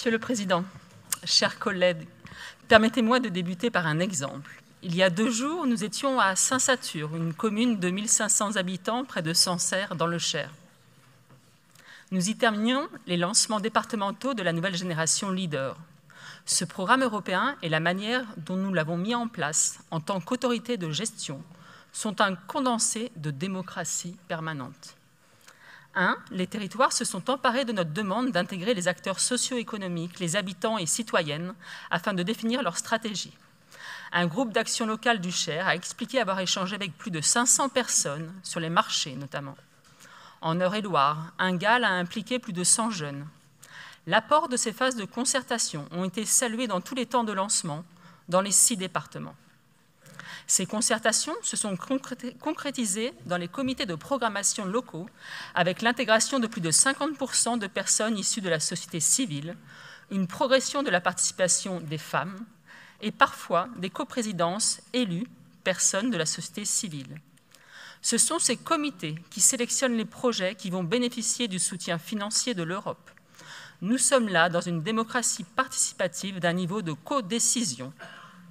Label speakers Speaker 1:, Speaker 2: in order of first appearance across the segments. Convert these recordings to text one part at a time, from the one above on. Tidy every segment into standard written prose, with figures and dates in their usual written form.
Speaker 1: Monsieur le Président, chers collègues, permettez-moi de débuter par un exemple. Il y a 2 jours, nous étions à Saint-Satur, une commune de 1500 habitants près de Sancerre, dans le Cher. Nous y terminions les lancements départementaux de la nouvelle génération Leader. Ce programme européen et la manière dont nous l'avons mis en place en tant qu'autorité de gestion sont un condensé de démocratie permanente. 1. Les territoires se sont emparés de notre demande d'intégrer les acteurs socio-économiques, les habitants et citoyennes, afin de définir leur stratégie. Un groupe d'action locale du Cher a expliqué avoir échangé avec plus de 500 personnes, sur les marchés notamment. En Eure-et-Loir, un GAL a impliqué plus de 100 jeunes. L'apport de ces phases de concertation ont été salués dans tous les temps de lancement, dans les 6 départements. Ces concertations se sont concrétisées dans les comités de programmation locaux, avec l'intégration de plus de 50% de personnes issues de la société civile, une progression de la participation des femmes et parfois des coprésidences élues, personnes de la société civile. Ce sont ces comités qui sélectionnent les projets qui vont bénéficier du soutien financier de l'Europe. Nous sommes là dans une démocratie participative d'un niveau de codécision.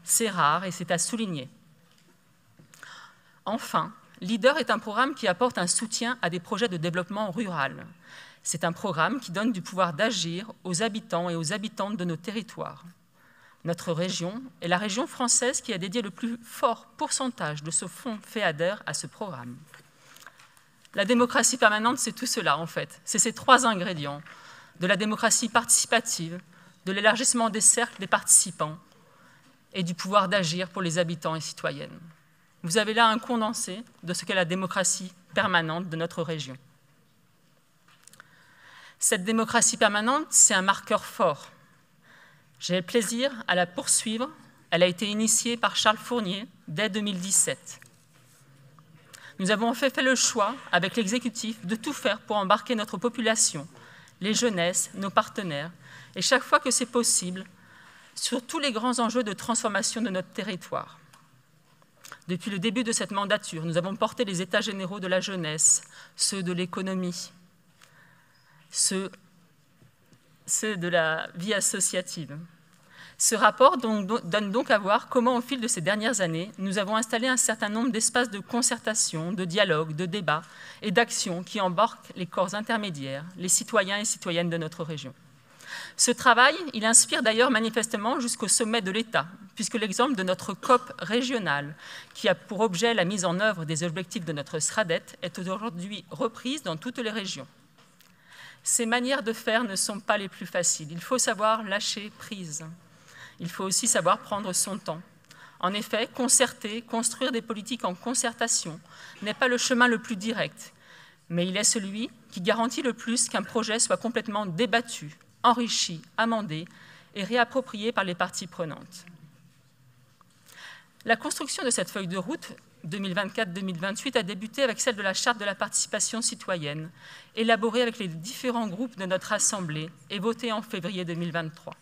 Speaker 1: C'est rare et c'est à souligner. Enfin, Leader est un programme qui apporte un soutien à des projets de développement rural. C'est un programme qui donne du pouvoir d'agir aux habitants et aux habitantes de nos territoires. Notre région est la région française qui a dédié le plus fort pourcentage de ce fonds FEADER à ce programme. La démocratie permanente, c'est tout cela en fait. C'est ces 3 ingrédients, de la démocratie participative, de l'élargissement des cercles des participants et du pouvoir d'agir pour les habitants et citoyennes. Vous avez là un condensé de ce qu'est la démocratie permanente de notre région. Cette démocratie permanente, c'est un marqueur fort. J'ai le plaisir à la poursuivre. Elle a été initiée par Charles Fournier dès 2017. Nous avons fait le choix, avec l'exécutif, de tout faire pour embarquer notre population, les jeunesses, nos partenaires, et chaque fois que c'est possible, sur tous les grands enjeux de transformation de notre territoire. Depuis le début de cette mandature, nous avons porté les états généraux de la jeunesse, ceux de l'économie, ceux de la vie associative. Ce rapport donne donc à voir comment, au fil de ces dernières années, nous avons installé un certain nombre d'espaces de concertation, de dialogue, de débat et d'action qui embarquent les corps intermédiaires, les citoyens et citoyennes de notre région. Ce travail, il inspire d'ailleurs manifestement jusqu'au sommet de l'État, puisque l'exemple de notre COP régionale, qui a pour objet la mise en œuvre des objectifs de notre SRADET, est aujourd'hui reprise dans toutes les régions. Ces manières de faire ne sont pas les plus faciles. Il faut savoir lâcher prise. Il faut aussi savoir prendre son temps. En effet, concerter, construire des politiques en concertation n'est pas le chemin le plus direct, mais il est celui qui garantit le plus qu'un projet soit complètement débattu, enrichi, amendé et réapproprié par les parties prenantes. La construction de cette feuille de route 2024-2028 a débuté avec celle de la charte de la participation citoyenne, élaborée avec les différents groupes de notre Assemblée et votée en février 2023.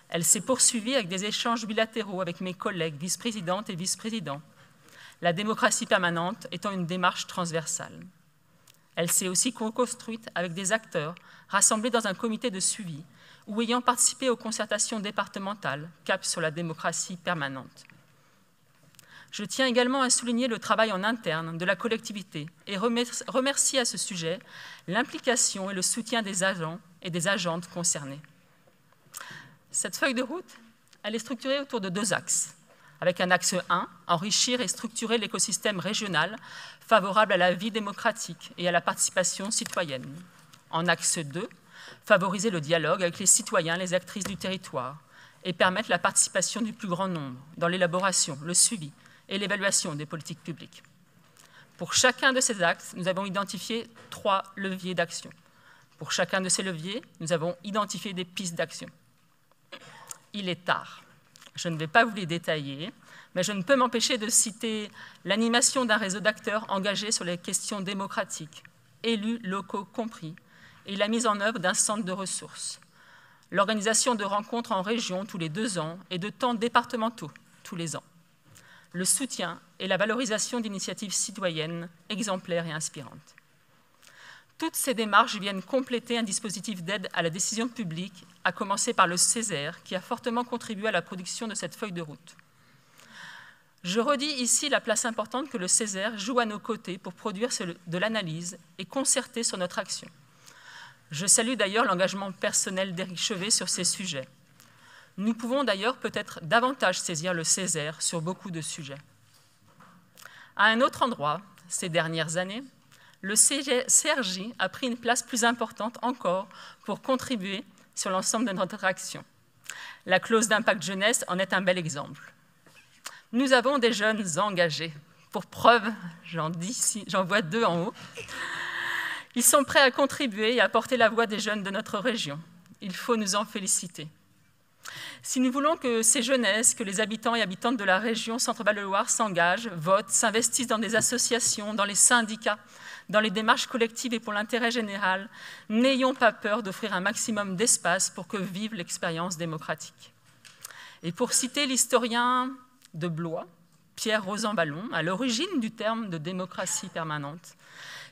Speaker 1: Elle s'est poursuivie avec des échanges bilatéraux avec mes collègues vice-présidentes et vice-présidents, la démocratie permanente étant une démarche transversale. Elle s'est aussi co-construite avec des acteurs rassemblés dans un comité de suivi ou ayant participé aux concertations départementales, cap sur la démocratie permanente. Je tiens également à souligner le travail en interne de la collectivité et remercier à ce sujet l'implication et le soutien des agents et des agentes concernés. Cette feuille de route, elle est structurée autour de 2 axes. Avec un axe 1, enrichir et structurer l'écosystème régional favorable à la vie démocratique et à la participation citoyenne. En axe 2, favoriser le dialogue avec les citoyens, les actrices du territoire et permettre la participation du plus grand nombre dans l'élaboration, le suivi et l'évaluation des politiques publiques. Pour chacun de ces axes, nous avons identifié 3 leviers d'action. Pour chacun de ces leviers, nous avons identifié des pistes d'action. Il est tard. Je ne vais pas vous les détailler, mais je ne peux m'empêcher de citer l'animation d'un réseau d'acteurs engagés sur les questions démocratiques, élus locaux compris, et la mise en œuvre d'un centre de ressources, l'organisation de rencontres en région tous les 2 ans et de temps départementaux tous les ans, le soutien et la valorisation d'initiatives citoyennes exemplaires et inspirantes. Toutes ces démarches viennent compléter un dispositif d'aide à la décision publique, à commencer par le Césaire, qui a fortement contribué à la production de cette feuille de route. Je redis ici la place importante que le Césaire joue à nos côtés pour produire de l'analyse et concerter sur notre action. Je salue d'ailleurs l'engagement personnel d'Éric Chevet sur ces sujets. Nous pouvons d'ailleurs peut-être davantage saisir le Césaire sur beaucoup de sujets. À un autre endroit, ces dernières années, le CRJ a pris une place plus importante encore pour contribuer sur l'ensemble de notre action. La clause d'impact jeunesse en est un bel exemple. Nous avons des jeunes engagés. Pour preuve, j'en vois 2 en haut. Ils sont prêts à contribuer et à porter la voix des jeunes de notre région. Il faut nous en féliciter. Si nous voulons que ces jeunesses, que les habitants et habitantes de la région Centre-Val de Loire s'engagent, votent, s'investissent dans des associations, dans les syndicats, dans les démarches collectives et pour l'intérêt général, n'ayons pas peur d'offrir un maximum d'espace pour que vive l'expérience démocratique. Et pour citer l'historien de Blois, Pierre Rosan-Vallon, à l'origine du terme de démocratie permanente,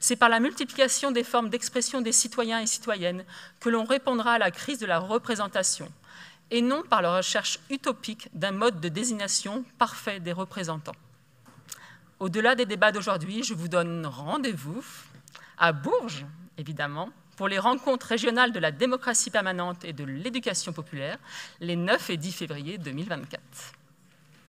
Speaker 1: c'est par la multiplication des formes d'expression des citoyens et citoyennes que l'on répondra à la crise de la représentation, et non par la recherche utopique d'un mode de désignation parfait des représentants. Au-delà des débats d'aujourd'hui, je vous donne rendez-vous à Bourges, évidemment, pour les rencontres régionales de la démocratie permanente et de l'éducation populaire, les 9 et 10 février 2024.